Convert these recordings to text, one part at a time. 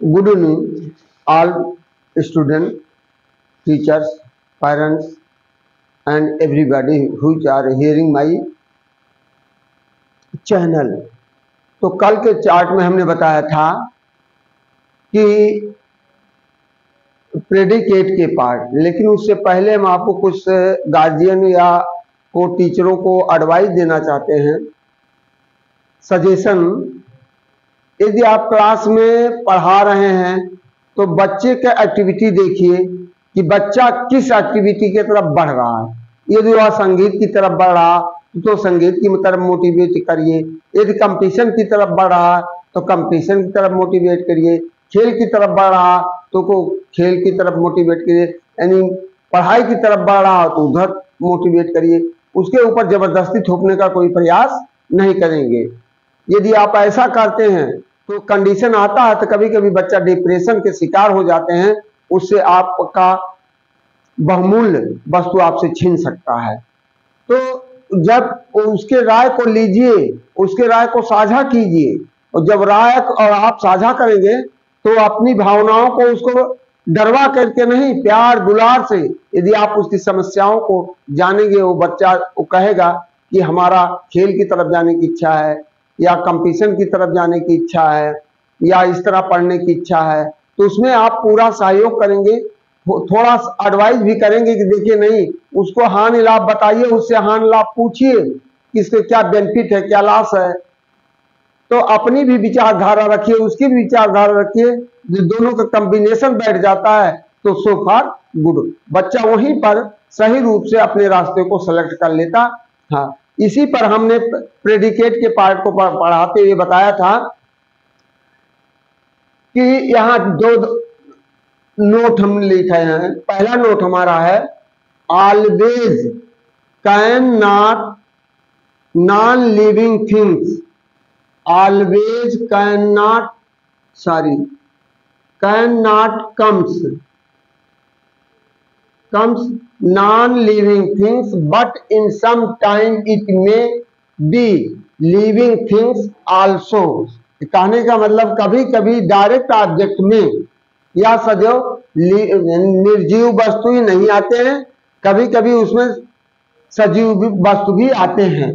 Good evening, all students, teachers, parents, and everybody who are hearing my channel। तो कल के chart में हमने बताया था कि प्रेडिकेट के पार्ट, लेकिन उससे पहले हम आपको कुछ गार्जियन या को टीचरों को एडवाइस देना चाहते हैं, सजेशन। यदि आप क्लास में पढ़ा रहे हैं तो बच्चे का एक्टिविटी देखिए कि बच्चा किस एक्टिविटी की तरफ बढ़ रहा है। यदि वह संगीत की तरफ बढ़ रहा तो संगीत की तरफ मोटिवेट करिए, यदि कंपटीशन की तरफ बढ़ रहा तो कंपटीशन की तरफ मोटिवेट करिए, खेल की तरफ बढ़ रहा तो को खेल की तरफ मोटिवेट करिए, यानी पढ़ाई की तरफ बढ़ रहा तो उधर मोटिवेट करिए। उसके ऊपर जबरदस्ती थोपने का कोई प्रयास नहीं करेंगे। यदि आप ऐसा करते हैं तो कंडीशन आता है तो कभी कभी बच्चा डिप्रेशन के शिकार हो जाते हैं, उससे आपका बहुमूल्य वस्तु आपसे छीन सकता है। तो जब उसके राय को लीजिए, उसके राय को साझा कीजिए, और जब राय और आप साझा करेंगे तो अपनी भावनाओं को उसको डरवा करके नहीं, प्यार दुलार से यदि आप उसकी समस्याओं को जानेंगे, वो बच्चा वो कहेगा कि हमारा खेल की तरफ जाने की इच्छा है, या कंपटीशन की तरफ जाने की इच्छा है, या इस तरह पढ़ने की इच्छा है। तो उसमें आप पूरा सहयोग करेंगे, थोड़ा एडवाइस भी करेंगे कि देखिए नहीं, उसको हानि लाभ बताइए, उससे हानि लाभ पूछिए कि इसके क्या बेनिफिट है, क्या लॉस है। तो अपनी भी विचारधारा रखिए, उसकी भी विचारधारा रखिए, जो दोनों का कॉम्बिनेशन बैठ जाता है तो सो फार गुड, बच्चा वहीं पर सही रूप से अपने रास्ते को सेलेक्ट कर लेता। हाँ, इसी पर हमने प्रेडिकेट के पार्ट को पढ़ाते हुए बताया था कि यहाँ दो नोट हम लिखे हैं। पहला नोट हमारा है always can not non living things, always can not can not comes non living things but in some time it may be living things also. कहने का मतलब कभी कभी डायरेक्ट ऑब्जेक्ट में या सदैव निर्जीव वस्तु ही नहीं आते हैं, कभी कभी उसमें सजीव वस्तु भी आते हैं।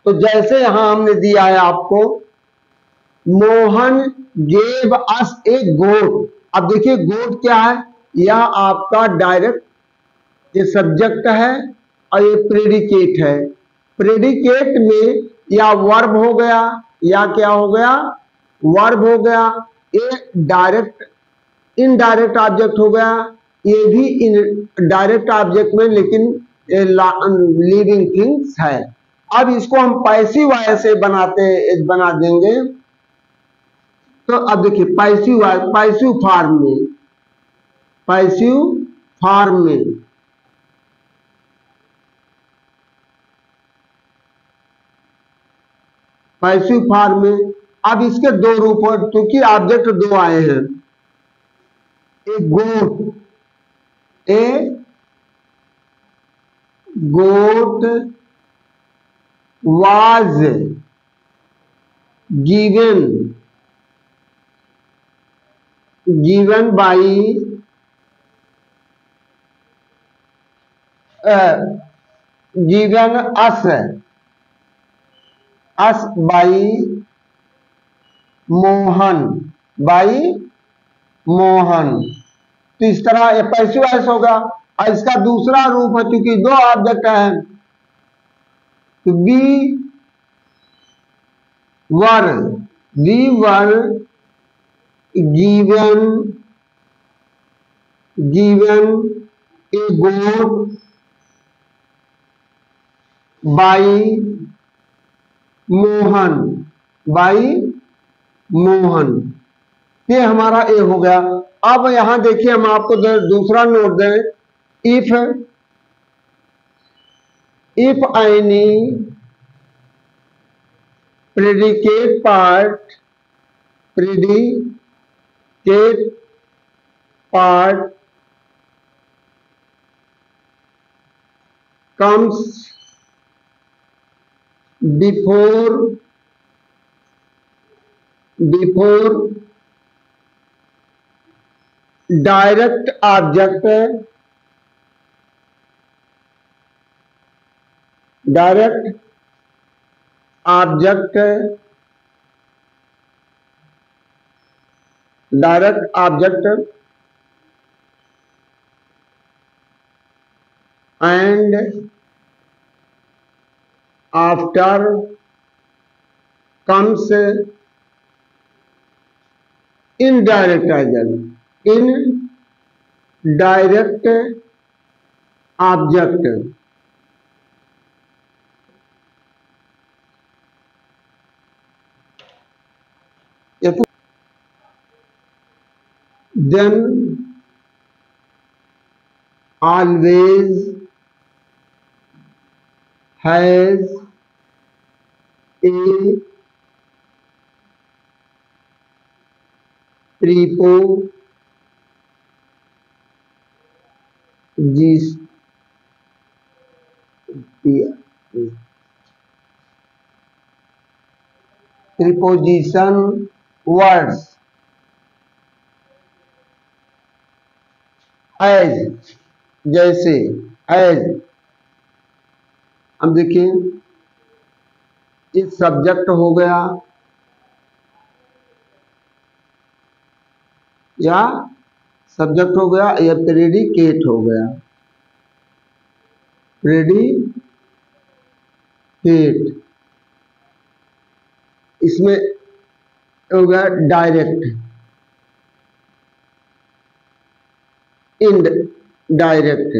तो जैसे यहां हमने दिया है आपको, मोहन गेव अस ए गोट। अब देखिए गोट क्या है, यह आपका डायरेक्ट ये सब्जेक्ट है और ये प्रेडिकेट है। प्रेडिकेट में या वर्ब हो गया या क्या हो गया, वर्ब हो गया, ये डायरेक्ट इनडायरेक्ट ऑब्जेक्ट हो गया, ये भी इन डायरेक्ट ऑब्जेक्ट में लेकिन लिविंग थिंग्स है। अब इसको हम पैसिव वॉइस से बना देंगे। तो अब देखिए पैसिव पैसिव फॉर्म में, पैसिव फॉर्म में पैसिव फॉर्म में अब इसके दो रूप हो, क्योंकि ऑब्जेक्ट दो आए हैं। A goat was given by given us by Mohan, तो इस तरह ये पैसिव वॉइस होगा। और इसका दूसरा रूप है, क्योंकि दो ऑब्जेक्ट है, तो we were given a goat by Mohan, ये हमारा ए हो गया। अब यहां देखिए हम आपको दूसरा नोट दें, if any predicate part comes before direct object, direct object, direct object and after comes indirect object, indirect object, then always has a preposition words as, जैसे as। अब देखिए ये सब्जेक्ट हो गया या सब्जेक्ट हो गया या प्रेडिकेट हो गया, प्रेडिकेट। इसमें हो गया direct, indirect,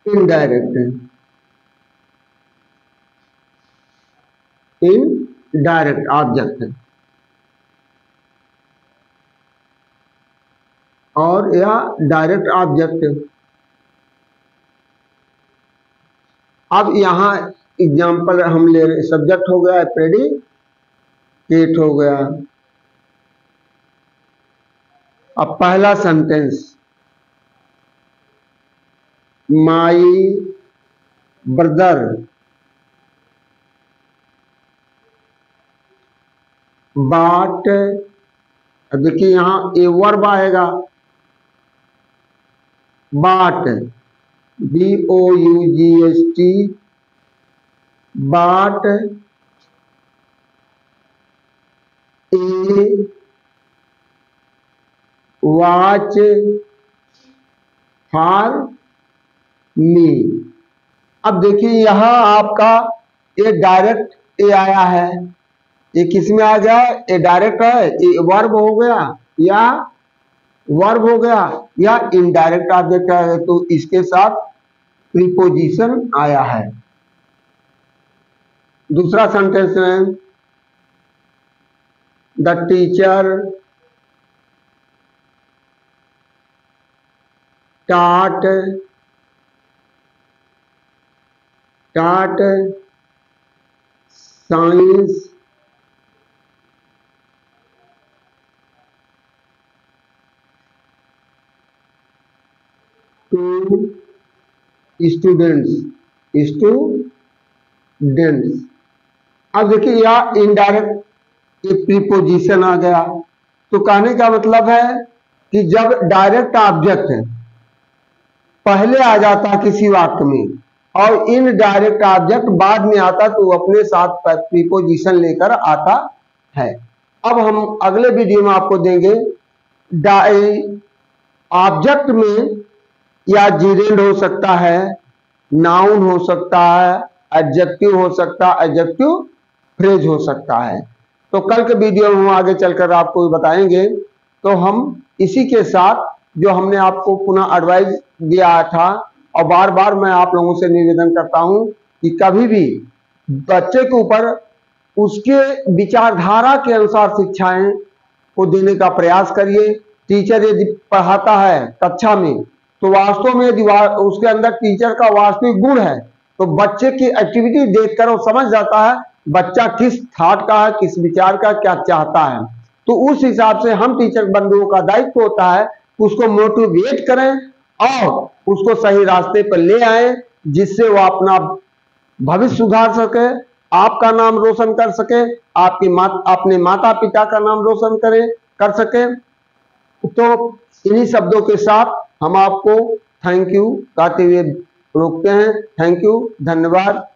indirect, indirect object और या डायरेक्ट ऑब्जेक्ट। अब यहां एग्जाम्पल हम ले रहे, सब्जेक्ट हो गया, प्रेडिकेट हो गया। अब पहला सेंटेंस, माई ब्रदर बाट, देखिए यहां ए वर्ब आएगा, बाट, BOUGHT, बाट ए वॉच फॉर मी। अब देखिए यहां आपका ये डायरेक्ट ए आया है, ये किस में आ गया, ये डायरेक्ट है, ये वर्ब हो गया या वर्ब हो गया या इनडायरेक्ट ऑब्जेक्ट आया है, तो इसके साथ प्रीपोजिशन आया है। दूसरा सेंटेंस में the teacher taught science to students। अब देखिए यह इनडायरेक्ट एक प्रीपोजिशन आ गया, तो कहने का मतलब है कि जब डायरेक्ट ऑब्जेक्ट पहले आ जाता किसी वाक्य में और इनडायरेक्ट ऑब्जेक्ट बाद में आता तो अपने साथ प्रीपोजिशन लेकर आता है। अब हम अगले वीडियो में आपको देंगे ऑब्जेक्ट में या जीरेंड हो सकता है, नाउन हो सकता है, एडजेक्टिव हो सकता है, एडजेक्टिव फ्रेज हो सकता है। तो कल के वीडियो में हम आगे चलकर आपको बताएंगे। तो हम इसी के साथ जो हमने आपको पुनः एडवाइस दिया था, और बार बार मैं आप लोगों से निवेदन करता हूं कि कभी भी बच्चे के ऊपर उसके विचारधारा के अनुसार शिक्षाएं को देने का प्रयास करिए। टीचर यदि पढ़ाता है कक्षा में तो वास्तव में यदि उसके अंदर टीचर का वास्तविक गुण है तो बच्चे की एक्टिविटी देखकर वो समझ जाता है बच्चा किस थॉट का है, किस विचार का, क्या चाहता है। तो उस हिसाब से हम टीचर बंधुओं का दायित्व होता है उसको मोटिवेट करें और उसको सही रास्ते पर ले आए, जिससे वो अपना भविष्य सुधार सके आपका नाम रोशन कर सके, अपने माता पिता का नाम रोशन कर सके। तो इन्हीं शब्दों के साथ हम आपको थैंक यू कहते हुए रोकते हैं। थैंक यू, धन्यवाद।